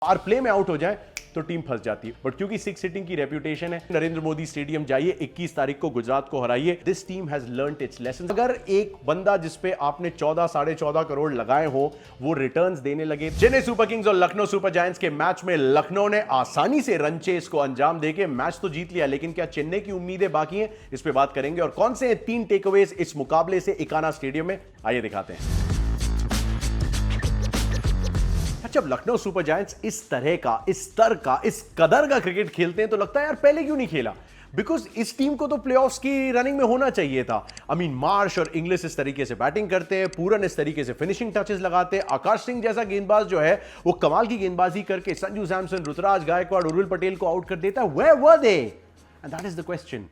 Power play में out हो जाए तो टीम फंस जाती है। बट क्योंकि सिक्स हिटिंग की रेप्यूटेशन है, नरेंद्र मोदी स्टेडियम जाइए, 21 तारीख को गुजरात को हराइए। This team has learned its lesson. अगर एक बंदा जिसपे आपने 14 साढ़े 14 करोड़ लगाए हो वो रिटर्न्स देने लगे। चेन्नई सुपर किंग्स और लखनऊ सुपर जायंट्स के मैच में लखनऊ ने आसानी से रन चेस को अंजाम देके मैच तो जीत लिया, लेकिन क्या चेन्नई की उम्मीदें बाकी हैं? इस पे बात करेंगे। और कौन से 3 टेकअवेज इस मुकाबले से इकाना स्टेडियम में, आइए दिखाते हैं। जब लखनऊ सुपर जायंट्स इस तरह का, इस स्तर का, इस कदर का क्रिकेट खेलते हैं तो लगता है यार पहले क्यों नहीं खेला। बिकॉज इस टीम को तो प्लेऑफ्स की रनिंग में होना चाहिए था। मार्श और इंग्लिश इस तरीके से बैटिंग करते हैं, पूरन इस तरीके से फिनिशिंग टचेस लगाते हैं, आकाश सिंह जैसा गेंदबाज जो है वो कमाल की गेंदबाजी करके संजू सैमसन, ऋतुराज गायकवाड़, उर्विल पटेल को आउट कर देता है। Where were they? And that is the question.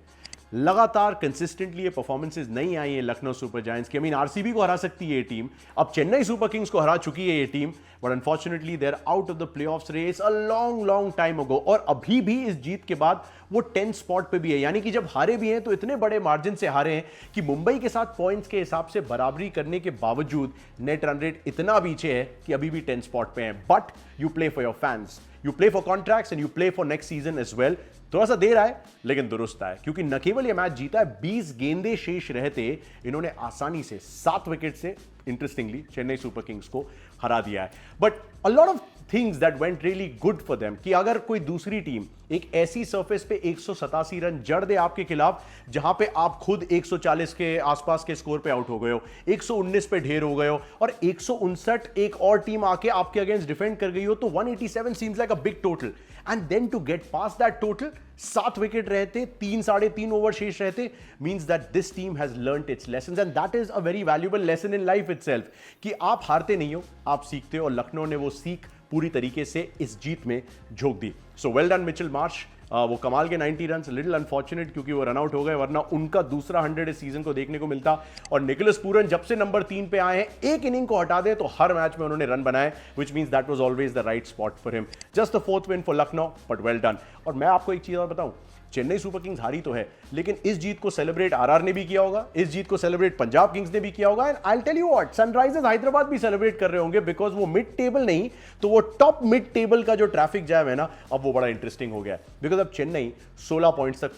लगातार कंसिस्टेंटली ये परफॉर्मेंसेस नहीं आई है लखनऊ सुपर जायंट्स की। आरसीबी को हरा सकती है ये टीम, अब चेन्नई सुपर किंग्स को हरा चुकी है ये टीम, but unfortunately they are out of the playoffs race a long long time ago. और अभी भी इस जीत के बाद वो 10 स्पॉट पे भी है, यानी कि जब हारे भी हैं तो इतने बड़े मार्जिन से हारे हैं कि मुंबई के साथ पॉइंट्स के हिसाब से बराबरी करने के बावजूद नेट रन रेट इतना पीछे है कि अभी भी 10 स्पॉट पे हैं। But you play for your fans, you play for contracts and you play for next season as well. थोड़ा सा देर आए लेकिन दुरुस्त आए, क्योंकि न केवल ये मैच जीता है, 20 गेंदे शेष रहते इन्होंने आसानी से 7 विकेट से इंटरेस्टिंगली चेन्नई सुपर किंग्स को हरा दिया है। But a lot of things that went really good for them कि अगर कोई दूसरी टीम एक ऐसी सरफेस पे 187 रन जड़ दे आपके खिलाफ जहां पे आप खुद 140 के आसपास के स्कोर पे आउट हो गए हो, 119 पे ढेर हो गए हो और 159 एक और टीम आके आपके अगेंस्ट डिफेंड कर गई हो, तो 187 seems like a big total. And then to get past that total, 7 wicket रहते, 3 साढ़े 3 ओवर शेष रहते, means that this team has learned its lessons and that is a very valuable lesson in life itself कि आप हारते नहीं हो, आप सीखते हो। और लखनऊ ने वो सीख पूरी तरीके से इस जीत में झोंक दी। So well done Mitchell Marsh, वो कमाल के 90 रन, लिटिल अनफॉर्चुनेट क्योंकि वो रन आउट हो गए, वरना उनका दूसरा 100 इस सीजन को देखने को मिलता। और निकोलस पूरन जब से नंबर 3 पे आए हैं, एक इनिंग को हटा दे तो हर मैच में उन्होंने रन बनाए, which means that was always the right spot for him. Just the 4th win for Lucknow, but well done. और मैं आपको एक चीज और बताऊं, चेन्नई सुपर किंग्स हारी तो है, लेकिन इस जीत को सेलिब्रेट आरआर ने भी किया होगा, इस जीत को सेलिब्रेट पंजाब किंग्स ने भी किया होगा, and I will tell you what, Sunrisers Hyderabad भी सेलिब्रेट कर रहे होंगे, बिकॉज वो मिड टेबल नहीं तो वो टॉप मिड टेबल का जो ट्रैफिक जैम है ना, अब वो बड़ा इंटरेस्टिंग हो गया है। बिकॉज अब चेन्नई 16 पॉइंट्स तक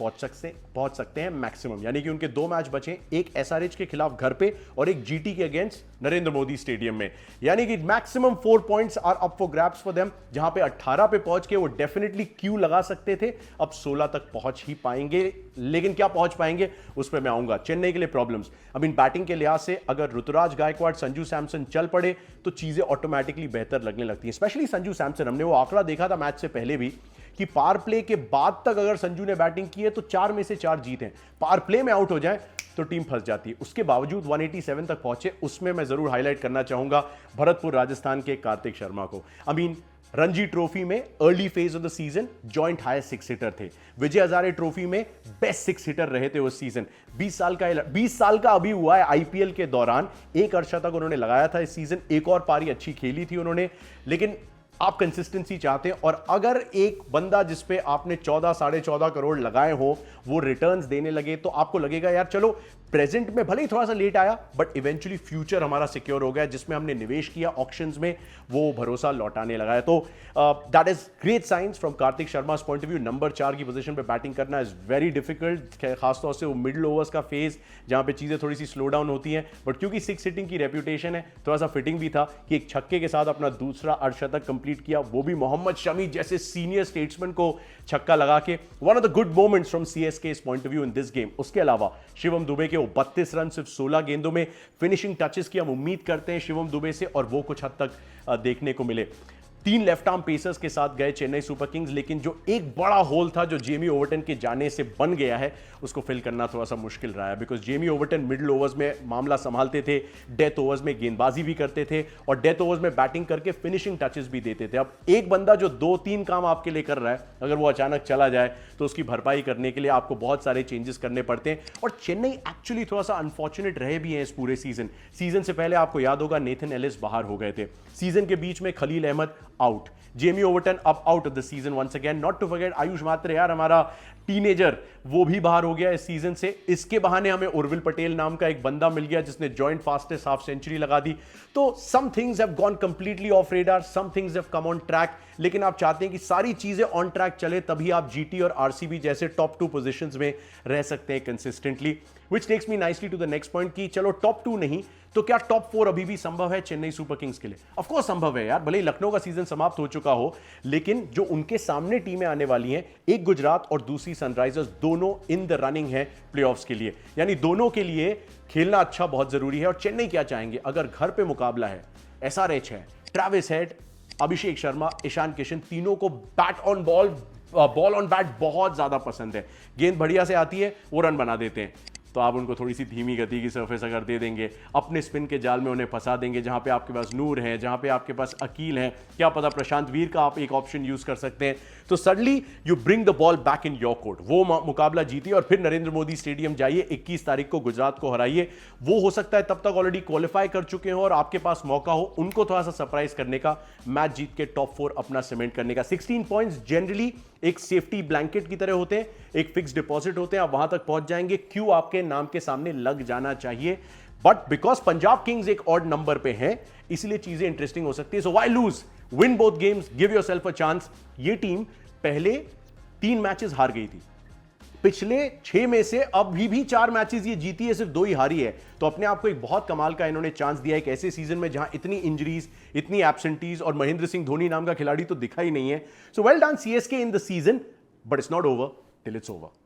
पहुंच सकते हैं मैक्सिमम, यानी कि उनके 2 मैच बचे, एक एसआरएच के खिलाफ घर पे और एक जीटी के अगेंस्ट नरेंद्र मोदी स्टेडियम में, यानी कि maximum 4 points are up for grabs for them. जहां पे 18 पे पहुंच के वो डेफिनेटली क्यू लगा सकते थे, अब 16 तक पहुंच ही पाएंगे, लेकिन क्या पहुंच पाएंगे उस पर मैं आऊंगा। चेन्नई के लिए प्रॉब्लम्स, बैटिंग के लिहाज से अगर ऋतुराज गायकवाड़, संजू सैमसन चल पड़े तो चीजें ऑटोमेटिकली बेहतर लगने लगती हैं, स्पेशली संजू सैमसन। हमने वो आंकड़ा देखा था मैच से पहले भी कि पावर प्ले के बाद तक अगर संजू ने बैटिंग की है तो 4 में से 4 जीत हैं, पावर प्ले में आउट हो जाए तो टीम फंस जाती है। उसके बावजूद 187 तक पहुंचे, उसमें मैं जरूर हाईलाइट करना चाहूंगा भरतपुर राजस्थान के कार्तिक शर्मा को। रणजी ट्रॉफी में early phase of the season joint highest 6 hitter थे, विजय हजारे ट्रॉफी में बेस्ट 6 हिटर रहे थे उस सीजन। 20 साल का अभी हुआ है, आईपीएल के दौरान एक अर्धशतक उन्होंने लगाया था इस सीजन, एक और पारी अच्छी खेली थी उन्होंने। लेकिन आप कंसिस्टेंसी चाहते हैं, और अगर एक बंदा जिसपे आपने 14 साढ़े 14 करोड़ लगाए हो वो रिटर्न्स देने लगे तो आपको लगेगा यार चलो प्रेजेंट में भले ही थोड़ा सा लेट आया बट इवेंचुअली फ्यूचर हमारा सिक्योर हो गया, जिसमें हमने निवेश किया ऑक्शंस में वो भरोसा लौटाने लगा है। तो that is great science from Kartik Sharma point of view. Number 4 की पोजीशन पे बैटिंग करना इज वेरी डिफिकल्ट, खासतौर से वो मिडिल ओवर्स का फेज जहां पे चीजें थोड़ी सी स्लो डाउन होती हैं। बट क्योंकि 6 हिटिंग की रेप्यूटेशन है, थोड़ा सा फिटिंग भी था कि एक छक्के के साथ अपना दूसरा अर्धशतक कंप्लीट किया, वो भी मोहम्मद शमी जैसे सीनियर स्टेट्समैन को छक्का लगा के। One of the good moments from CSK point of view in this game. उसके अलावा शिवम दुबे के 32 रन सिर्फ 16 गेंदों में, फिनिशिंग टचेस की हम उम्मीद करते हैं शिवम दुबे से और वो कुछ हद तक देखने को मिले। 3 लेफ्ट आर्म पेसर्स के साथ गए चेन्नई सुपर किंग्स, लेकिन जो एक बड़ा होल था जो जेमी ओवर्टन के जाने से बन गया है उसको फिल करना थोड़ा सा मुश्किल रहा है, because Jamie Overton middle overs में मामला संभालते थे, डेथ ओवर्स में गेंदबाजी भी करते थे और डेथ ओवर्स में बैटिंग करके फिनिशिंग टचेस भी देते थे। अब एक बंदा जो 2-3 काम आपके लिए कर रहा है, अगर वो अचानक चला जाए तो उसकी भरपाई करने के लिए आपको बहुत सारे चेंजेस करने पड़ते हैं। और चेन्नई एक्चुअली थोड़ा सा अनफॉर्चुनेट रहे भी हैं इस पूरे सीजन से पहले आपको याद होगा नेथन एलिस बाहर हो गए थे, सीजन के बीच में Khaleel Ahmed out, Jamie Overton अब out of the season once again. Not to forget Ayush Mhatre, यार हमारा टीनेजर, वो भी बाहर हो गया इस सीजन से। इसके बहाने हमें उर्विल पटेल नाम का एक बंदा मिल गया जिसने जॉइंट फास्टेस्ट हाफ सेंचुरी लगा दी। तो some things have gone completely off radar, some things have come on track, लेकिन आप चाहते हैं कि सारी चीजें ऑन ट्रैक चले, तभी आप जीटी और आरसीबी जैसे टॉप 2 पोजीशंस में रह सकते हैं consistently. Which takes me nicely to the next point कि चलो टॉप 2 नहीं तो क्या टॉप 4 अभी भी संभव है चेन्नई सुपर किंग्स के लिए? ऑफ कोर्स संभव है यार, भले ही लखनऊ का सीजन समाप्त हो चुका हो, लेकिन जो उनके सामने टीमें आने वाली हैं, एक गुजरात और दूसरी सनराइजर्स, दोनों इन द रनिंग है प्लेऑफ्स के लिए, यानी दोनों के लिए खेलना अच्छा बहुत जरूरी है। और चेन्नई क्या चाहेंगे? अगर घर पे मुकाबला है, एसआरएच है, ट्रेविस हेड, अभिषेक शर्मा, ईशान किशन, तीनों को bat on ball, ball on bat बहुत ज्यादा पसंद है। गेंद बढ़िया से आती है, वो रन बना देते हैं। तो आप उनको थोड़ी सी धीमी गति की सरफेस अगर दे देंगे, अपने स्पिन के जाल में उन्हें फंसा देंगे, जहां पे आपके पास नूर है, जहां पे आपके पास अकील है, क्या पता प्रशांत वीर का आप एक ऑप्शन यूज कर सकते हैं, तो suddenly you bring the ball back in your court. वो मुकाबला जीतिए और फिर नरेंद्र मोदी स्टेडियम जाइए, 21 तारीख को गुजरात को हराइए। वो हो सकता है तब तक ऑलरेडी क्वालिफाई कर चुके हो और आपके पास मौका हो उनको थोड़ा सा सरप्राइज करने का, मैच जीत के टॉप 4 अपना सीमेंट करने का। 16 पॉइंट्स जनरली एक सेफ्टी ब्लैंकेट की तरह होते हैं, एक फिक्स डिपॉजिट होते हैं, आप वहां तक पहुंच जाएंगे, क्यों आपके नाम के सामने लग जाना चाहिए। बट बिकॉज पंजाब किंग्स एक ऑड नंबर पे है, इसलिए चीजें इंटरेस्टिंग हो सकती है। So why lose, win both games, give yourself a chance. ये टीम पहले 3 मैचेस हार गई थी, पिछले 6 में से अभी भी 4 मैचेस ये जीती है, सिर्फ 2 ही हारी है। तो अपने आप को एक बहुत कमाल का इन्होंने चांस दिया एक ऐसे सीजन में जहां इतनी इंजरीज, इतनी एब्सेंटीज और महेंद्र सिंह धोनी नाम का खिलाड़ी तो दिखा ही नहीं है। सो well done CSK in the season, but it's not over till it's over.